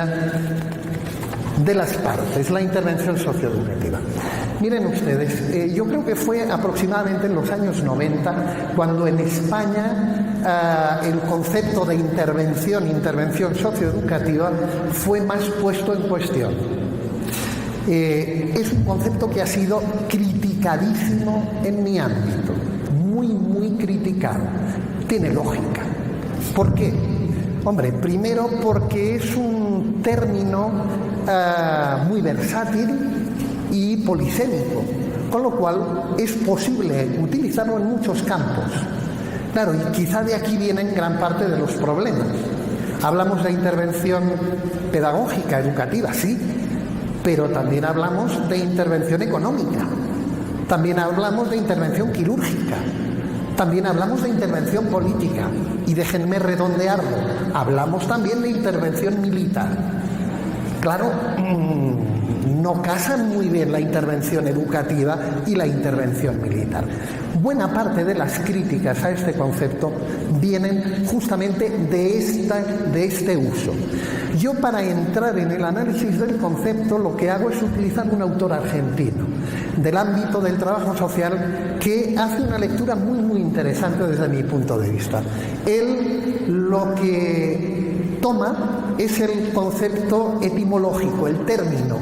de las partes, la intervención socioeducativa. Miren ustedes, yo creo que fue aproximadamente en los años 90 cuando en España el concepto de intervención socioeducativa fue más puesto en cuestión. Es un concepto que ha sido criticadísimo en mi ámbito, muy criticado. Tiene lógica. ¿Por qué? Hombre, primero porque es un término muy versátil y polisémico, con lo cual es posible utilizarlo en muchos campos. Claro, y quizá de aquí vienen gran parte de los problemas. Hablamos de intervención pedagógica, educativa, sí, pero también hablamos de intervención económica, también hablamos de intervención quirúrgica, también hablamos de intervención política, y déjenme redondearlo, hablamos también de intervención militar. Claro, no casan muy bien la intervención educativa y la intervención militar. Buena parte de las críticas a este concepto vienen justamente de este uso. Yo, para entrar en el análisis del concepto, lo que hago es utilizar un autor argentino del ámbito del trabajo social que hace una lectura muy interesante desde mi punto de vista. Él lo que toma es el concepto etimológico, el término,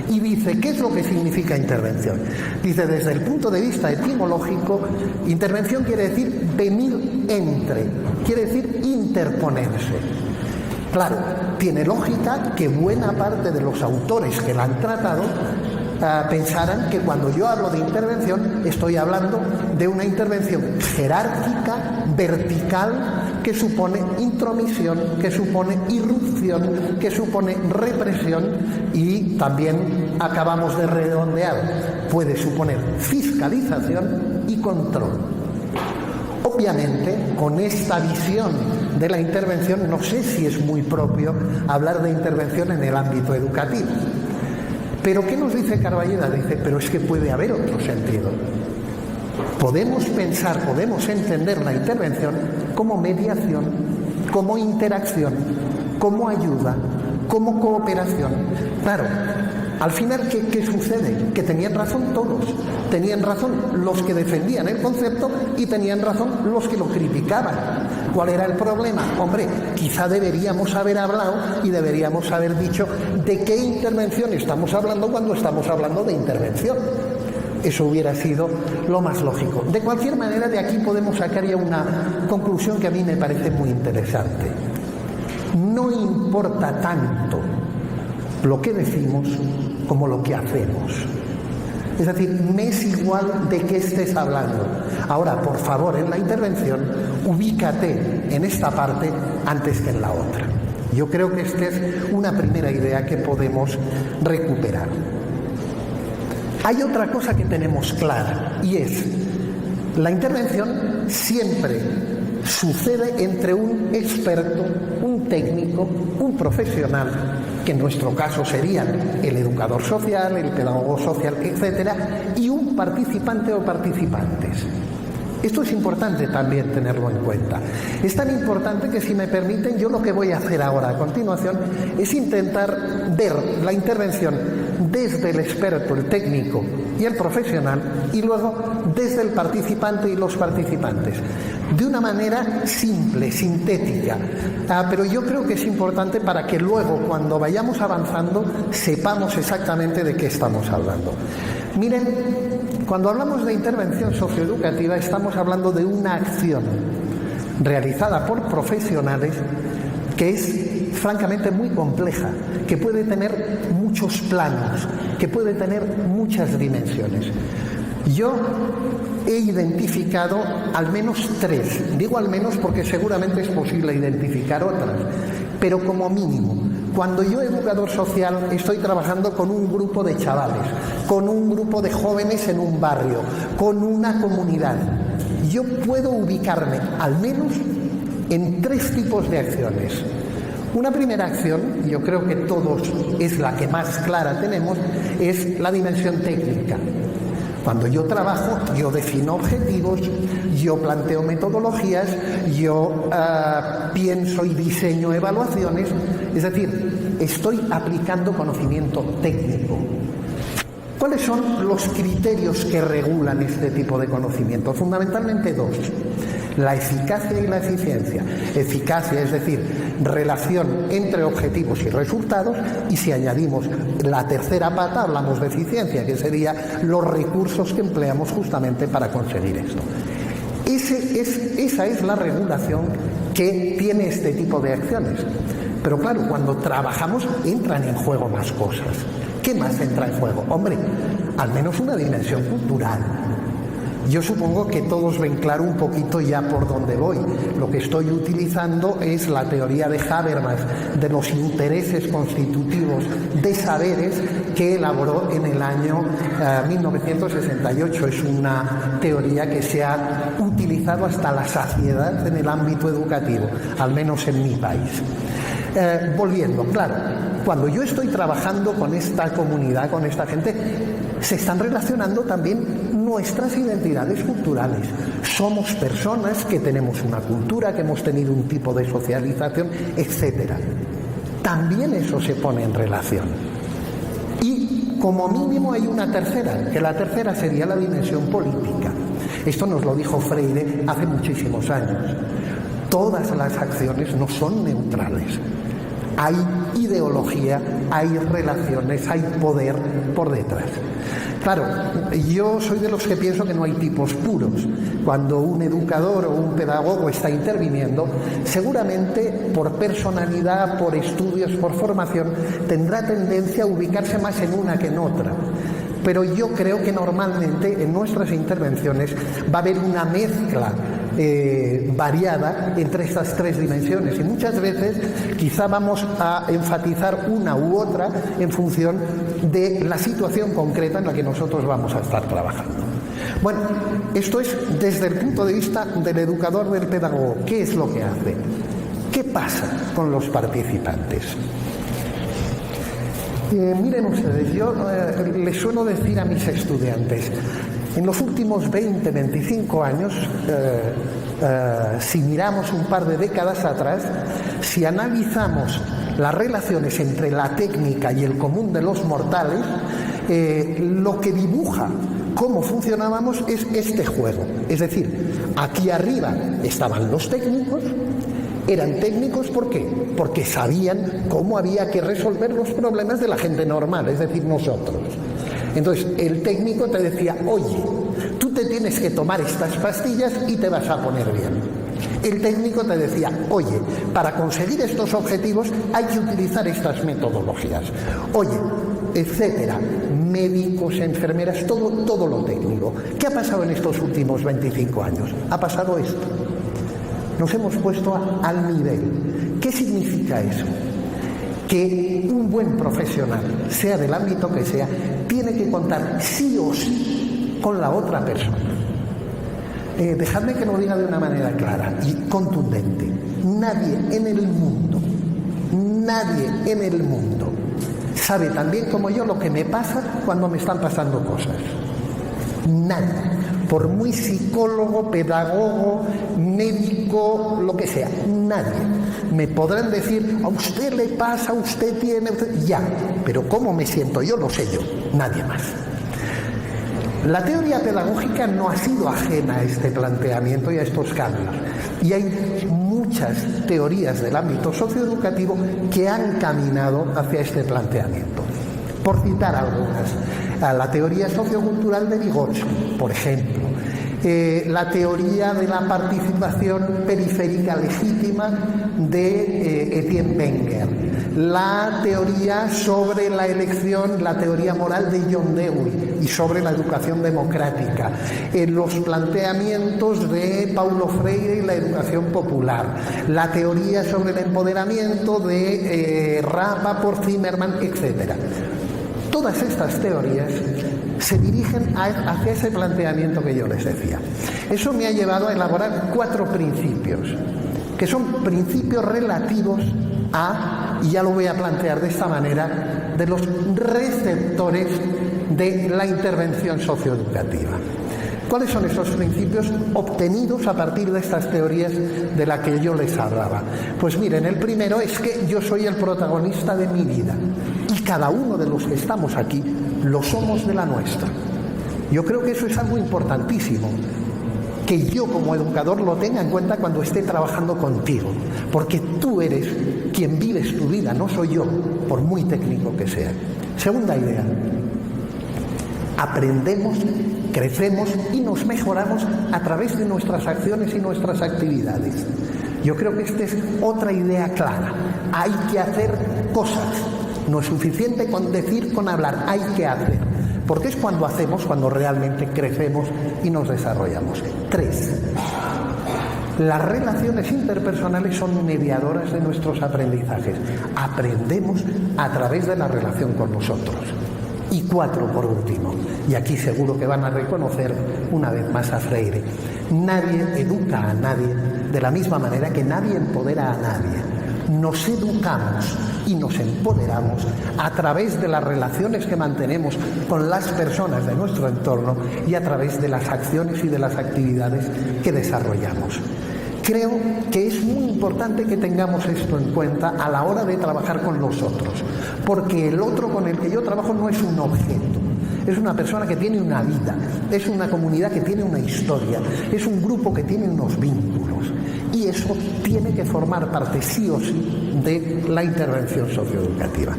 y dice, ¿qué es lo que significa intervención? Dice, desde el punto de vista etimológico, intervención quiere decir venir entre, quiere decir interponerse. Claro, tiene lógica que buena parte de los autores que la han tratado pensaran que cuando yo hablo de intervención estoy hablando de una intervención jerárquica, vertical, que supone intromisión, que supone irrupción, que supone represión, y también acabamos de redondear, puede suponer fiscalización y control. Obviamente, con esta visión de la intervención, no sé si es muy propio hablar de intervención en el ámbito educativo. Pero ¿qué nos dice Carballeda? Dice, pero es que puede haber otro sentido. Podemos pensar, podemos entender la intervención como mediación, como interacción, como ayuda, como cooperación. Claro, al final, ¿qué sucede? Que tenían razón todos. Tenían razón los que defendían el concepto y tenían razón los que lo criticaban. ¿Cuál era el problema? Hombre, quizá deberíamos haber hablado y deberíamos haber dicho de qué intervención estamos hablando cuando estamos hablando de intervención. Eso hubiera sido lo más lógico. De cualquier manera, de aquí podemos sacar ya una conclusión que a mí me parece muy interesante. No importa tanto lo que decimos como lo que hacemos. Es decir, me es igual de qué estés hablando. Ahora, por favor, en la intervención, ubícate en esta parte antes que en la otra. Yo creo que esta es una primera idea que podemos recuperar. Hay otra cosa que tenemos clara, y es, la intervención siempre sucede entre un experto, un técnico, un profesional, que en nuestro caso serían el educador social, el pedagogo social, etcétera, y un participante o participantes. Esto es importante también tenerlo en cuenta. Es tan importante que, si me permiten, yo lo que voy a hacer ahora a continuación es intentar ver la intervención desde el experto, el técnico y el profesional, y luego desde el participante y los participantes, de una manera simple, sintética, pero yo creo que es importante para que luego, cuando vayamos avanzando, sepamos exactamente de qué estamos hablando. Miren, cuando hablamos de intervención socioeducativa estamos hablando de una acción realizada por profesionales que es francamente muy compleja, que puede tener muchos planos, que puede tener muchas dimensiones. Yo he identificado al menos 3, digo al menos porque seguramente es posible identificar otras, pero como mínimo. Cuando yo, educador social, estoy trabajando con un grupo de chavales, con un grupo de jóvenes en un barrio, con una comunidad, yo puedo ubicarme al menos en 3 tipos de acciones. Una primera acción, yo creo que todos es la que más clara tenemos, es la dimensión técnica. Cuando yo trabajo, yo defino objetivos, yo planteo metodologías, yo pienso y diseño evaluaciones. Es decir, estoy aplicando conocimiento técnico. ¿Cuáles son los criterios que regulan este tipo de conocimiento? Fundamentalmente dos: la eficacia y la eficiencia. Eficacia, es decir, relación entre objetivos y resultados, y si añadimos la tercera pata hablamos de eficiencia, que sería los recursos que empleamos justamente para conseguir esto. Esa es la regulación que tiene este tipo de acciones. Pero claro, cuando trabajamos entran en juego más cosas. ¿Qué más entra en juego? Hombre, al menos una dimensión cultural. Yo supongo que todos ven claro un poquito ya por dónde voy. Lo que estoy utilizando es la teoría de Habermas de los intereses constitutivos de saberes, que elaboró en el año 1968. Es una teoría que se ha utilizado hasta la saciedad en el ámbito educativo, al menos en mi país. Volviendo, claro, cuando yo estoy trabajando con esta comunidad, con esta gente, se están relacionando también nuestras identidades culturales. Somos personas que tenemos una cultura, que hemos tenido un tipo de socialización, etc. También eso se pone en relación. Y como mínimo hay una tercera, que la tercera sería la dimensión política. Esto nos lo dijo Freire hace muchísimos años. Todas las acciones no son neutrales. Hay ideología, hay relaciones, hay poder por detrás. Claro, yo soy de los que pienso que no hay tipos puros. Cuando un educador o un pedagogo está interviniendo, seguramente por personalidad, por estudios, por formación, tendrá tendencia a ubicarse más en una que en otra. Pero yo creo que normalmente en nuestras intervenciones va a haber una mezcla variada entre estas tres dimensiones, y muchas veces quizá vamos a enfatizar una u otra en función de la situación concreta en la que nosotros vamos a estar trabajando. Bueno, esto es desde el punto de vista del educador, del pedagogo. ¿Qué es lo que hace? ¿Qué pasa con los participantes? Miren ustedes, yo les suelo decir a mis estudiantes, en los últimos 20, 25 años, si miramos un par de décadas atrás, si analizamos las relaciones entre la técnica y el común de los mortales, lo que dibuja cómo funcionábamos es este juego. Es decir, aquí arriba estaban los técnicos. Eran técnicos, ¿por qué? Porque sabían cómo había que resolver los problemas de la gente normal, es decir, nosotros. Entonces, el técnico te decía, oye, tú te tienes que tomar estas pastillas y te vas a poner bien. El técnico te decía, oye, para conseguir estos objetivos hay que utilizar estas metodologías. Oye, etcétera, médicos, enfermeras, todo lo técnico. ¿Qué ha pasado en estos últimos 25 años? Ha pasado esto. Nos hemos puesto al nivel. ¿Qué significa eso? Que un buen profesional, sea del ámbito que sea, tiene que contar sí o sí con la otra persona. Dejadme que lo diga de una manera clara y contundente. Nadie en el mundo sabe tan bien como yo lo que me pasa cuando me están pasando cosas. Nadie. Por muy psicólogo, pedagogo, médico, lo que sea, nadie. Me podrán decir, a usted le pasa, usted tiene... Ya, pero cómo me siento yo, lo sé yo, nadie más. La teoría pedagógica no ha sido ajena a este planteamiento y a estos cambios. Y hay muchas teorías del ámbito socioeducativo que han caminado hacia este planteamiento. Por citar algunas, la teoría sociocultural de Vygotsky, por ejemplo, la teoría de la participación periférica legítima de Etienne Wenger, la teoría sobre la elección, la teoría moral de John Dewey y sobre la educación democrática, los planteamientos de Paulo Freire y la educación popular, la teoría sobre el empoderamiento de Rappaport, Zimmerman, etc. Todas estas teorías se dirigen hacia ese planteamiento que yo les decía. Eso me ha llevado a elaborar 4 principios, que son principios relativos a, y ya lo voy a plantear de esta manera, de los receptores de la intervención socioeducativa. ¿Cuáles son esos principios obtenidos a partir de estas teorías de las que yo les hablaba? Pues miren, el primero es que yo soy el protagonista de mi vida y cada uno de los que estamos aquí lo somos de la nuestra. Yo creo que eso es algo importantísimo, que yo como educador lo tenga en cuenta cuando esté trabajando contigo, porque tú eres quien vives tu vida, no soy yo, por muy técnico que sea. Segunda idea, aprendemos, crecemos y nos mejoramos a través de nuestras acciones y nuestras actividades. Yo creo que esta es otra idea clara. Hay que hacer cosas. No es suficiente con decir, con hablar, hay que hacer. Porque es cuando hacemos, cuando realmente crecemos y nos desarrollamos. 3. Las relaciones interpersonales son mediadoras de nuestros aprendizajes. Aprendemos a través de la relación con nosotros. Y 4, por último, y aquí seguro que van a reconocer una vez más a Freire, nadie educa a nadie de la misma manera que nadie empodera a nadie. Nos educamos y nos empoderamos a través de las relaciones que mantenemos con las personas de nuestro entorno y a través de las acciones y de las actividades que desarrollamos. Creo que es muy importante que tengamos esto en cuenta a la hora de trabajar con los otros, porque el otro con el que yo trabajo no es un objeto, es una persona que tiene una vida, es una comunidad que tiene una historia, es un grupo que tiene unos vínculos, y eso tiene que formar parte sí o sí de la intervención socioeducativa.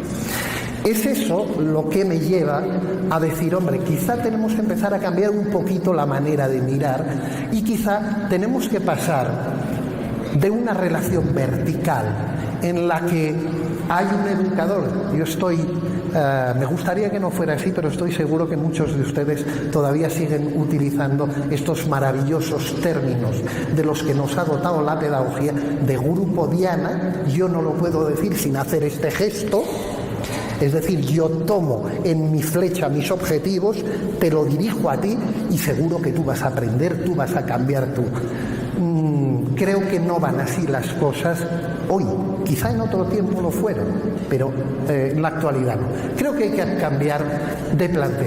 Es eso lo que me lleva a decir, hombre, quizá tenemos que empezar a cambiar un poquito la manera de mirar y quizá tenemos que pasar de una relación vertical en la que hay un educador. Me gustaría que no fuera así, pero estoy seguro que muchos de ustedes todavía siguen utilizando estos maravillosos términos de los que nos ha dotado la pedagogía de grupo diana. Yo no lo puedo decir sin hacer este gesto. Es decir, yo tomo en mi flecha mis objetivos, te lo dirijo a ti y seguro que tú vas a aprender, tú vas a cambiar tú. Creo que no van así las cosas hoy. Quizá en otro tiempo lo fueron, pero en la actualidad no. Creo que hay que cambiar de planteamiento.